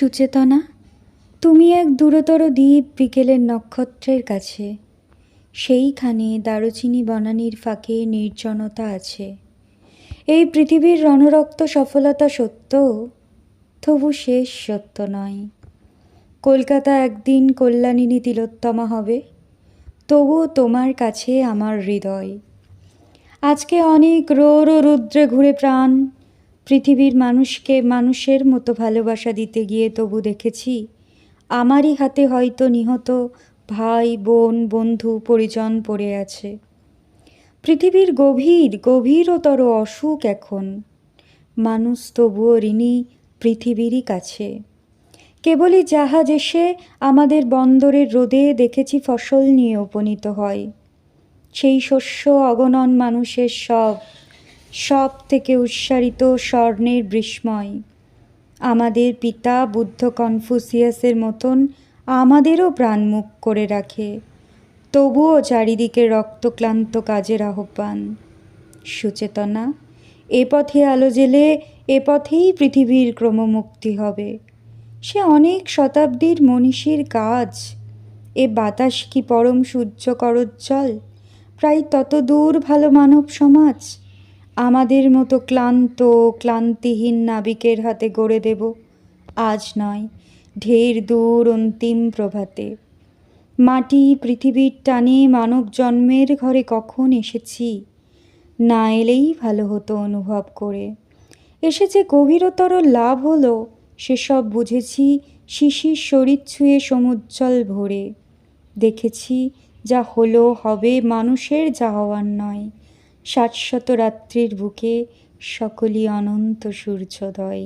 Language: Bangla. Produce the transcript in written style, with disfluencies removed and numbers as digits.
সুচেতনা, তুমি এক দূরতর দ্বীপ বিকেলের নক্ষত্রের কাছে। সেইখানে দারুচিনি বনানীর ফাঁকে নির্জনতা আছে। এই পৃথিবীর রণরক্ত সফলতা সত্য, তবু শেষ সত্য নয়। কলকাতা একদিন কল্যাণিনী তিলোত্তমা হবে, তবুও তোমার কাছে আমার হৃদয়। আজকে অনেক রৌর রুদ্রে ঘুরে প্রাণ, পৃথিবীর মানুষকে মানুষের মতো ভালোবাসা দিতে গিয়ে তবু দেখেছি আমারই হাতে হয়তো নিহত ভাই বোন বন্ধু পরিজন পড়ে আছে। পৃথিবীর গভীরতর অসুখ এখন, মানুষ তবুও ঋণী পৃথিবীরই কাছে। কেবলই জাহাজ এসে আমাদের বন্দরের রোদে দেখেছি ফসল নিয়ে উপনীত হয়। সেই শস্য অগণন মানুষের সব থেকে উচ্চারিত স্বর্ণের বিস্ময়। আমাদের পিতা বুদ্ধ কনফুসিয়াসের মতন আমাদেরও প্রাণ মুখ করে রাখে, তবুও চারিদিকে রক্তক্লান্ত কাজের আহ্বান। সুচেতনা, এ পথে আলো জেলে এ পথেই পৃথিবীর ক্রমমুক্তি হবে। সে অনেক শতাব্দীর মনীষীর কাজ। এ বাতাস কি পরম সূর্য করজ্জ্বল, প্রায় তত দূর ভালো মানব সমাজ আমাদের মতো ক্লান্তিহীন নাবিকের হাতে গড়ে দেব আজ নয়, ঢের দূর অন্তিম প্রভাতে। মাটি পৃথিবীর টানে মানব জন্মের ঘরে কখন এসেছি, না এলেই ভালো হতো অনুভব করে। এসে যে গভীরতর লাভ হলো সেসব বুঝেছি শিশির শরীর ছুঁয়ে সমুজ্জ্বল ভোরে। দেখেছি যা হলো হবে মানুষের যা হওয়ার নয়, শাশ্বত রাত্রির বুকে সকলই অনন্ত সূর্যোদয়।